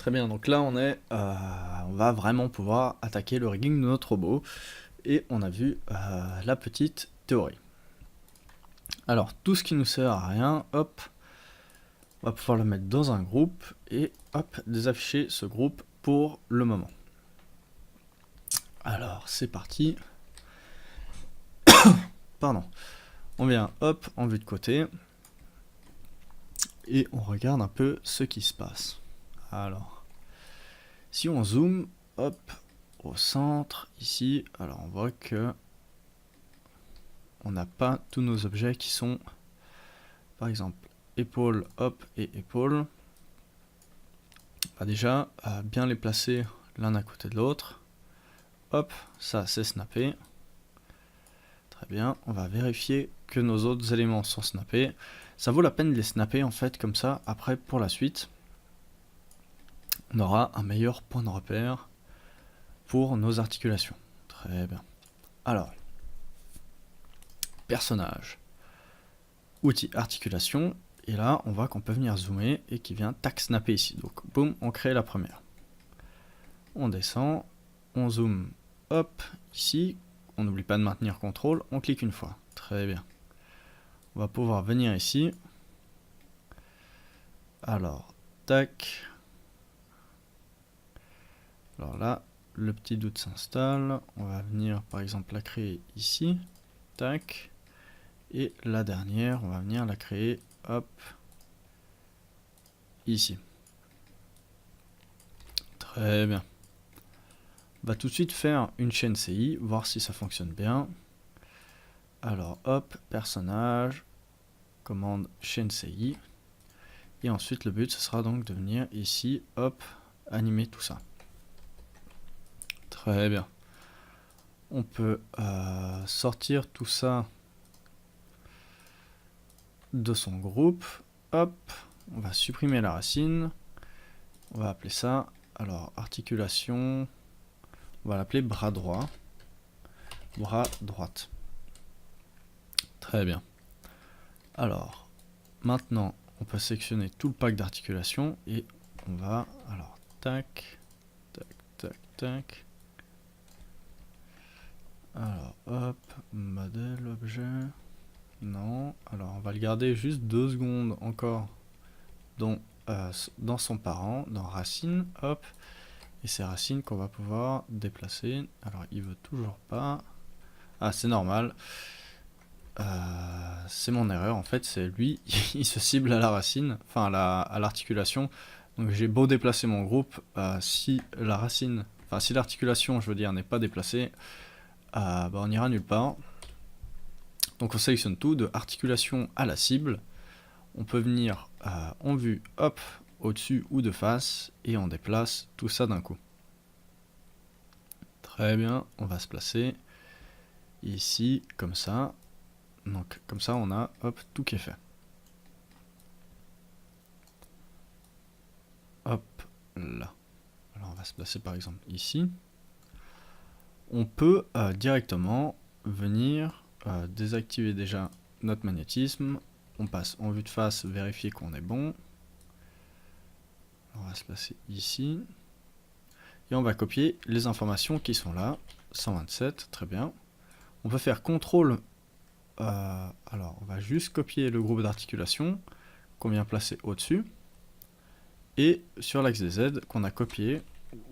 Très bien, donc là on va vraiment pouvoir attaquer le rigging de notre robot. Et on a vu la petite théorie. Alors, tout ce qui nous sert à rien, hop, on va pouvoir le mettre dans un groupe et hop, désafficher ce groupe pour le moment. Alors, c'est parti. Pardon. On vient hop, en vue de côté. Et on regarde un peu ce qui se passe. Alors, si on zoome, hop, au centre, ici, alors on voit que on n'a pas tous nos objets qui sont, par exemple, épaule, hop, et épaule. Déjà, bien les placer l'un à côté de l'autre. Hop, ça c'est snappé. Très bien, on va vérifier que nos autres éléments sont snappés. Ça vaut la peine de les snapper en fait, comme ça, après pour la suite, on aura un meilleur point de repère pour nos articulations. Très bien. Alors, personnage, outil articulation, et là on voit qu'on peut venir zoomer et qui vient tac snapper ici. Donc boum, on crée la première. On descend, on zoome, hop, ici, on n'oublie pas de maintenir CTRL, on clique une fois. Très bien. On va pouvoir venir ici. Alors, tac. Alors là, le petit doute s'installe. On va venir par exemple la créer ici. Tac. Et la dernière, on va venir la créer, hop, ici. Très bien. On va tout de suite faire une chaîne CI, voir si ça fonctionne bien. Alors, hop, personnage, commande chaîne CI. Et ensuite, le but, ce sera donc de venir ici, hop, animer tout ça. Très bien. On peut sortir tout ça de son groupe. Hop, on va supprimer la racine. On va appeler ça, alors, articulation. On va l'appeler bras droit. Bras droite. Très bien. Alors, maintenant, on peut sélectionner tout le pack d'articulation et on va, alors, tac, tac, tac, tac. Alors, hop, modèle, objet, non. Alors, on va le garder juste 2 secondes encore dans son parent, dans racine, hop. Et c'est racine qu'on va pouvoir déplacer. Alors, il veut toujours pas. Ah, c'est normal. C'est mon erreur, en fait, c'est lui, il se cible à la racine, enfin à l'articulation. Donc j'ai beau déplacer mon groupe, si la racine, enfin si l'articulation, je veux dire, n'est pas déplacée, on n'ira nulle part. Donc on sélectionne tout, de articulation à la cible. On peut venir en vue, hop, au-dessus ou de face, et on déplace tout ça d'un coup. Très bien, on va se placer ici, comme ça. Donc comme ça on a hop, tout qui est fait. Hop, là. Alors on va se placer par exemple ici. On peut directement venir désactiver déjà notre magnétisme. On passe en vue de face, vérifier qu'on est bon. On va se placer ici. Et on va copier les informations qui sont là. 127, très bien. On peut faire CTRL. Alors, on va juste copier le groupe d'articulation qu'on vient placer au-dessus. Et sur l'axe des Z qu'on a copié.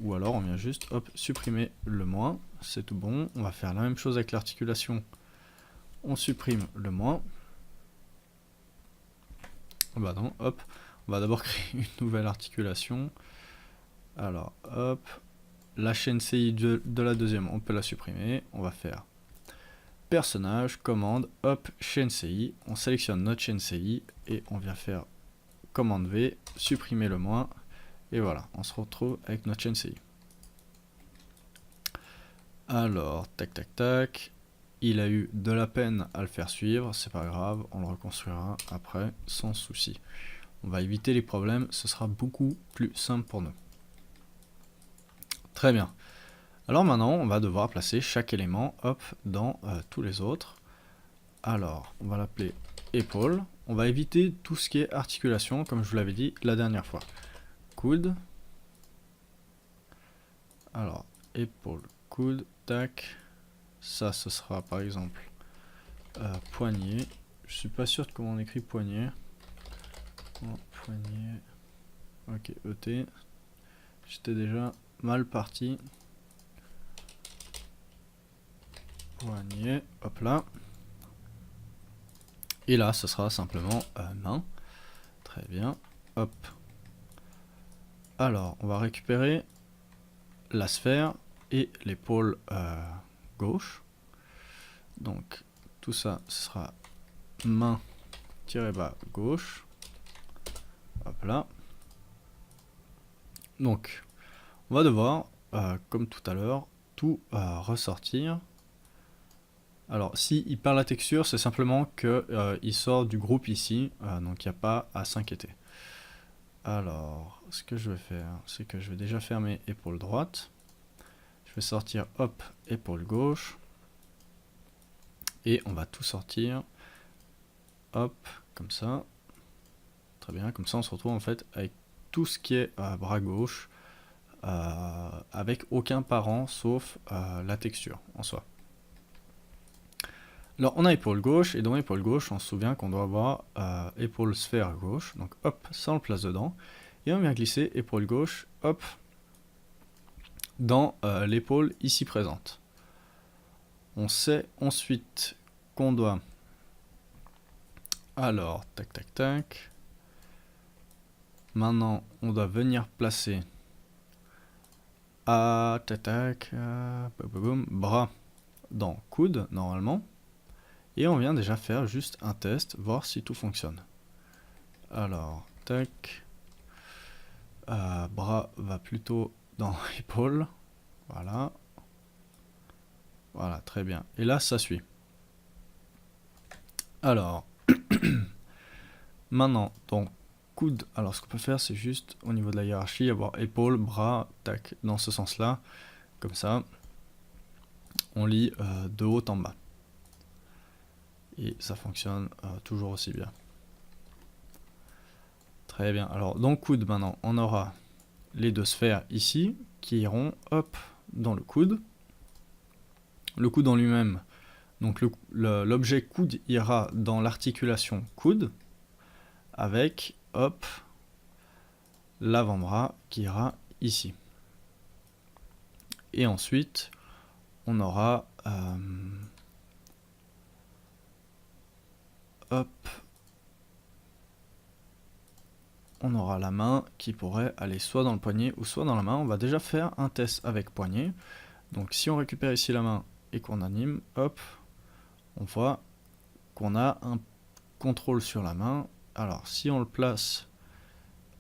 Ou alors on vient juste hop, supprimer le moins. C'est tout bon. On va faire la même chose avec l'articulation. On supprime le moins. Bah non, hop. On va d'abord créer une nouvelle articulation. Alors, hop. La chaîne CI de la deuxième, on peut la supprimer. On va faire personnage, commande, hop, chaîne CI. On sélectionne notre chaîne CI et on vient faire commande V, supprimer le moins. Et voilà, on se retrouve avec notre chaîne CI. Alors, tac, tac, tac. Il a eu de la peine à le faire suivre, c'est pas grave, on le reconstruira après sans souci. On va éviter les problèmes, ce sera beaucoup plus simple pour nous. Très bien. Alors maintenant, on va devoir placer chaque élément hop, dans tous les autres. Alors, on va l'appeler épaule. On va éviter tout ce qui est articulation, comme je vous l'avais dit la dernière fois. Coude. Alors, épaule, coude, tac. Ça, ce sera par exemple poignet. Je suis pas sûr de comment on écrit poignet. Oh, poignet. Ok, ET. J'étais déjà mal parti. Poignet, hop là. Et là, ce sera simplement main. Très bien. Hop. Alors, on va récupérer la sphère et l'épaule gauche. Donc, tout ça, ce sera main tiré bas gauche. Hop là. Donc, on va devoir, comme tout à l'heure, tout ressortir. Alors, s'il perd la texture, c'est simplement qu'il sort du groupe ici, donc il n'y a pas à s'inquiéter. Alors, ce que je vais faire, c'est que je vais déjà faire mes épaules droites. Je vais sortir, hop, épaule gauche. Et on va tout sortir, hop, comme ça. Très bien, comme ça on se retrouve en fait avec tout ce qui est bras gauche, avec aucun parent sauf la texture en soi. Alors on a épaule gauche, et dans épaule gauche, on se souvient qu'on doit avoir épaule sphère gauche, donc hop, ça on le place dedans, et on vient glisser épaule gauche, hop, dans l'épaule ici présente. On sait ensuite qu'on doit, alors, tac tac tac, maintenant on doit venir placer tac tac, bras dans coude normalement. Et on vient déjà faire juste un test, voir si tout fonctionne. Alors, tac. Bras va plutôt dans épaule. Voilà. Voilà, très bien. Et là, ça suit. Alors, maintenant, donc, coude. Alors, ce qu'on peut faire, c'est juste, au niveau de la hiérarchie, avoir épaule, bras, tac, dans ce sens-là. Comme ça. On lit de haut en bas. Et ça fonctionne toujours aussi bien. Très bien. Alors, dans coude, maintenant, on aura les deux sphères ici qui iront, hop, dans le coude. Le coude en lui-même, donc l'objet coude ira dans l'articulation coude, avec, hop, l'avant-bras qui ira ici. Et ensuite, on aura, hop, on aura la main qui pourrait aller soit dans le poignet ou soit dans la main. On va déjà faire un test avec poignet. Donc si on récupère ici la main et qu'on anime, hop, on voit qu'on a un contrôle sur la main. Alors si on le place,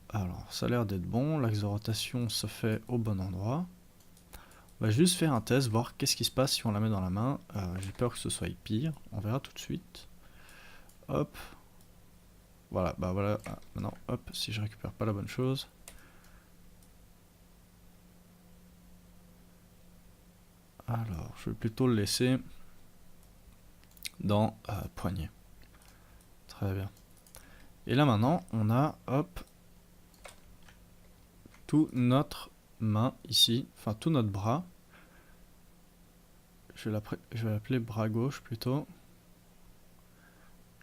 alors ça a l'air d'être bon, l'axe de rotation se fait au bon endroit. On va juste faire un test, voir qu'est-ce qui se passe si on la met dans la main. J'ai peur que ce soit pire, on verra tout de suite. Hop. Voilà, bah voilà, maintenant, hop, si je récupère pas la bonne chose. Alors, je vais plutôt le laisser dans poignet. Très bien. Et là maintenant, on a, hop, tout notre main ici, enfin tout notre bras. Je vais l'appeler bras gauche plutôt,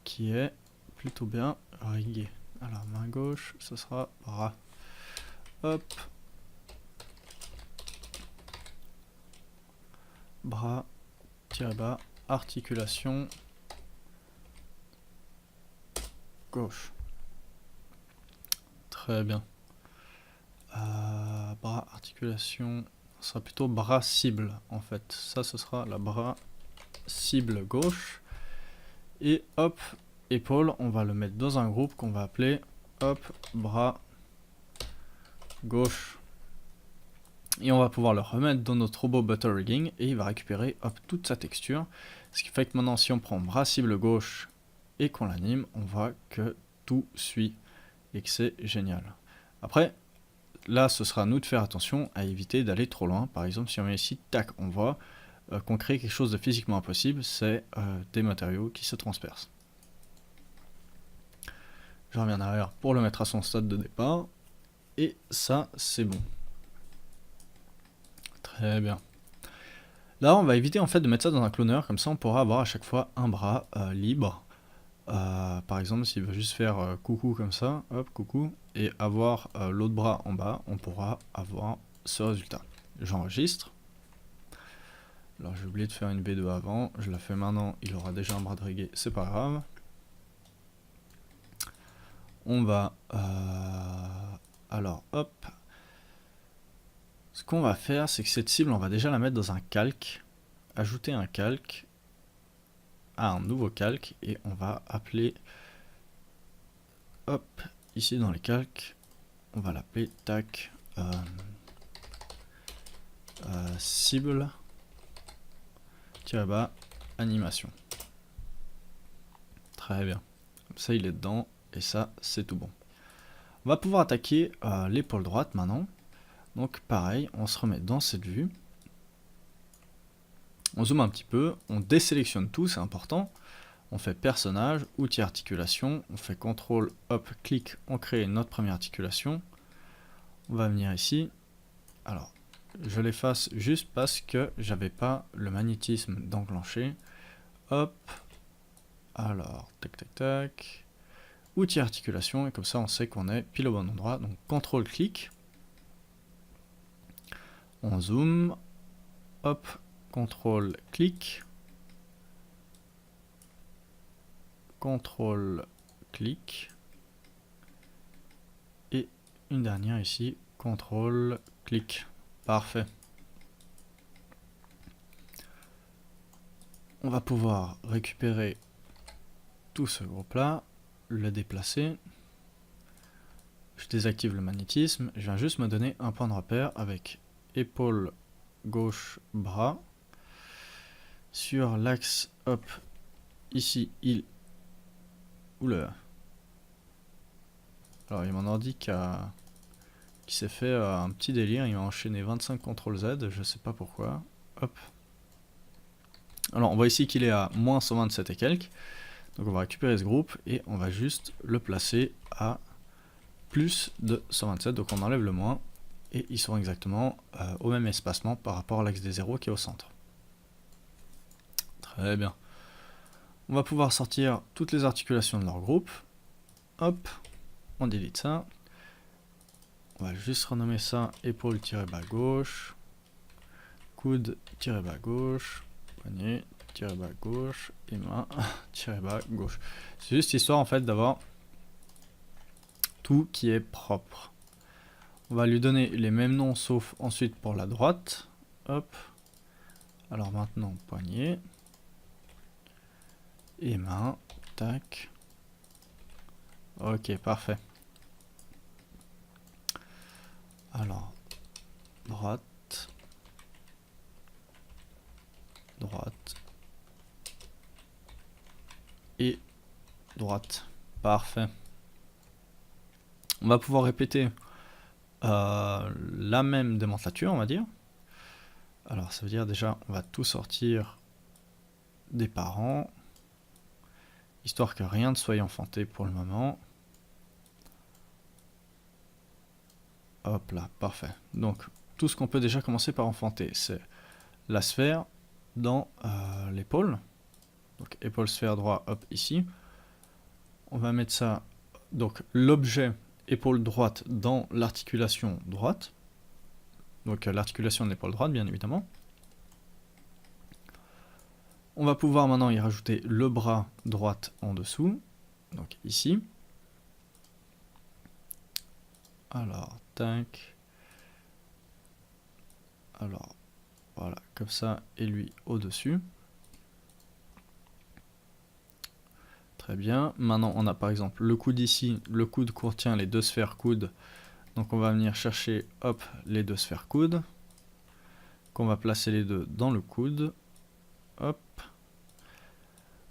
qui est plutôt bien rigué. Alors, main gauche, ce sera bras. Hop. Bras, tiré bas, articulation gauche. Très bien. Bras, articulation, ce sera plutôt bras cible en fait. Ça, ce sera la bras cible gauche. Et hop, épaule, on va le mettre dans un groupe qu'on va appeler hop, bras gauche. Et on va pouvoir le remettre dans notre robot Butter Rigging et il va récupérer hop, toute sa texture. Ce qui fait que maintenant, si on prend bras cible gauche et qu'on l'anime, on voit que tout suit et que c'est génial. Après, là, ce sera à nous de faire attention à éviter d'aller trop loin. Par exemple, si on met ici, tac, on voit qu'on crée quelque chose de physiquement impossible, c'est des matériaux qui se transpercent. Je reviens en arrière pour le mettre à son stade de départ. Et ça, c'est bon. Très bien. Là, on va éviter en fait de mettre ça dans un cloneur, comme ça on pourra avoir à chaque fois un bras libre. Par exemple, s'il veut juste faire coucou comme ça, hop, coucou, et avoir l'autre bras en bas, on pourra avoir ce résultat. J'enregistre. Alors j'ai oublié de faire une V2 avant, je la fais maintenant, il aura déjà un bras de reggae, c'est pas grave. On va... alors, hop. Ce qu'on va faire, c'est que cette cible, on va déjà la mettre dans un calque. Ajouter un calque à un nouveau calque, et on va appeler... Hop, ici dans les calques, on va l'appeler tac cible bas animation. Très bien. Comme ça il est dedans et ça c'est tout bon. On va pouvoir attaquer l'épaule droite maintenant. Donc pareil, on se remet dans cette vue. On zoome un petit peu, on désélectionne tout, c'est important. On fait personnage, outil articulation, on fait CTRL, hop, clic, on crée notre première articulation. On va venir ici. Alors, je l'efface juste parce que j'avais pas le magnétisme d'enclencher. Hop. Alors, tac tac tac. Outil articulation, et comme ça on sait qu'on est pile au bon endroit. Donc CTRL clic. On zoome. Hop. CTRL clic. CTRL clic. Et une dernière ici. CTRL clic. Parfait. On va pouvoir récupérer tout ce groupe là, le déplacer. Je désactive le magnétisme, je viens juste me donner un point de repère avec épaule gauche bras. Sur l'axe, hop, ici il... Oula. Alors il y a mon ordi qui s'est fait un petit délire, il m'a enchaîné 25 CTRL Z, je sais pas pourquoi. Hop. Alors on voit ici qu'il est à moins 127 et quelques. Donc on va récupérer ce groupe et on va juste le placer à plus de 127. Donc on enlève le moins et ils seront exactement au même espacement par rapport à l'axe des 0 qui est au centre. Très bien. On va pouvoir sortir toutes les articulations de leur groupe. Hop, on delete ça. On va juste renommer ça épaule-bas gauche, coude-bas gauche, poignet-bas gauche et main-bas gauche. C'est juste histoire en fait d'avoir tout qui est propre. On va lui donner les mêmes noms sauf ensuite pour la droite. Hop. Alors maintenant poignet et main. Tac. Ok, parfait. Alors droite, droite et droite. Parfait. On va pouvoir répéter la même démantlature, on va dire. Alors ça veut dire déjà on va tout sortir des parents, histoire que rien ne soit enfanté pour le moment. Hop là, parfait. Donc tout ce qu'on peut déjà commencer par enfanter, c'est la sphère dans l'épaule. Donc épaule sphère droit, hop ici. On va mettre ça, donc l'objet épaule droite dans l'articulation droite. Donc l'articulation de l'épaule droite bien évidemment. On va pouvoir maintenant y rajouter le bras droite en dessous, donc ici. Alors, tac. Alors, voilà, comme ça, et lui au-dessus. Très bien. Maintenant, on a par exemple le coude ici. Le coude contient les deux sphères coudes. Donc on va venir chercher, hop, les deux sphères coudes. Qu'on va placer les deux dans le coude. Hop.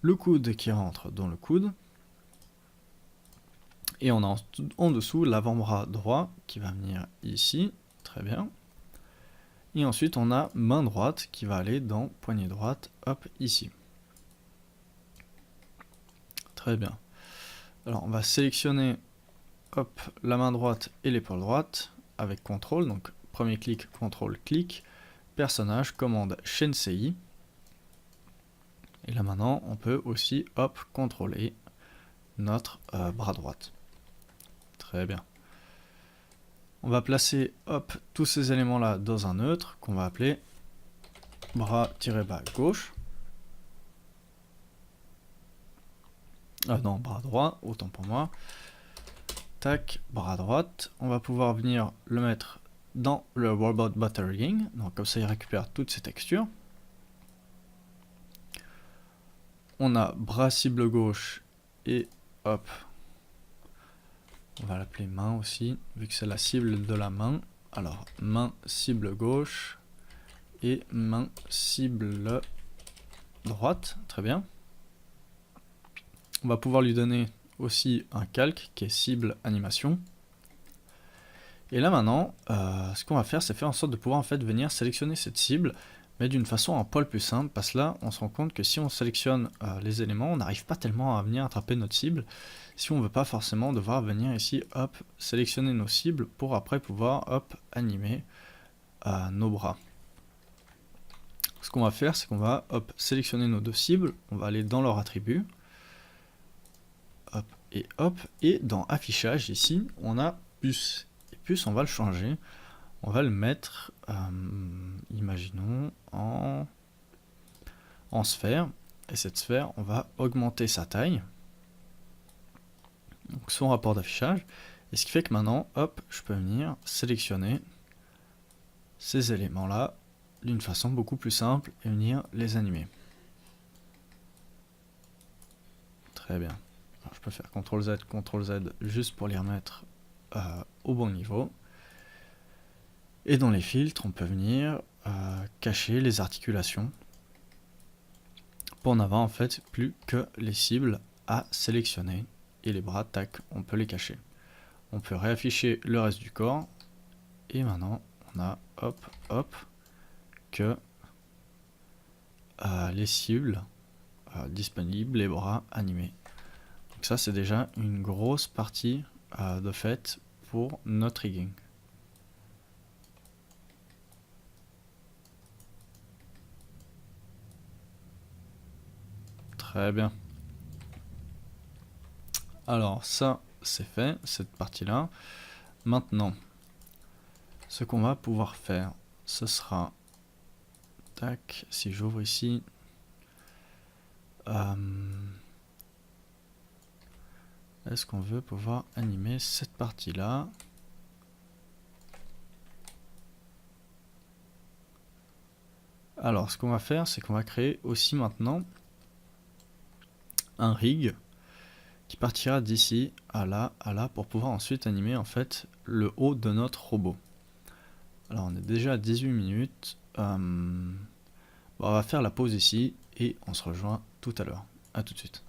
Le coude qui rentre dans le coude. Et on a en dessous l'avant-bras droit qui va venir ici. Très bien. Et ensuite on a main droite qui va aller dans poignée droite, hop, ici. Très bien. Alors on va sélectionner, hop, la main droite et l'épaule droite avec CTRL. Donc premier clic, CTRL, clic. personnage, commande Shinsei. Et là maintenant, on peut aussi, hop, contrôler notre bras droite. Très bien. On va placer, hop, tous ces éléments-là dans un neutre qu'on va appeler bras-bas gauche. Ah non, bras droit, autant pour moi. Tac, bras droite. On va pouvoir venir le mettre dans le Robot Buttering. Donc comme ça, il récupère toutes ces textures. On a bras cible gauche et hop. On va l'appeler main aussi, vu que c'est la cible de la main. Alors, main cible gauche et main cible droite. Très bien. On va pouvoir lui donner aussi un calque qui est cible animation. Et là maintenant, ce qu'on va faire, c'est faire en sorte de pouvoir en fait venir sélectionner cette cible, mais d'une façon un poil plus simple, parce que là, on se rend compte que si on sélectionne les éléments, on n'arrive pas tellement à venir attraper notre cible, si on ne veut pas forcément devoir venir ici, hop, sélectionner nos cibles, pour après pouvoir, hop, animer nos bras. Ce qu'on va faire, c'est qu'on va, hop, sélectionner nos deux cibles, on va aller dans leur attribut, hop, et dans affichage, ici, on a plus. Et plus, on va le changer. On va le mettre, imaginons, en sphère. Et cette sphère, on va augmenter sa taille. Donc son rapport d'affichage. Et ce qui fait que maintenant, hop, je peux venir sélectionner ces éléments-là d'une façon beaucoup plus simple et venir les animer. Très bien. Alors, je peux faire CTRL Z juste pour les remettre au bon niveau. Et dans les filtres, on peut venir cacher les articulations pour n'avoir en fait plus que les cibles à sélectionner. Et les bras, tac, on peut les cacher. On peut réafficher le reste du corps. Et maintenant, on a, hop, que les cibles disponibles, les bras animés. Donc ça, c'est déjà une grosse partie de fait pour notre rigging. Très bien. Alors ça, c'est fait, cette partie-là. Maintenant, ce qu'on va pouvoir faire, ce sera... Tac, si j'ouvre ici... Est-ce qu'on veut pouvoir animer cette partie-là? Alors, ce qu'on va faire, c'est qu'on va créer aussi maintenant un rig qui partira d'ici à là, pour pouvoir ensuite animer en fait le haut de notre robot. Alors, on est déjà à 18 minutes. On va faire la pause ici et on se rejoint tout à l'heure. A tout de suite.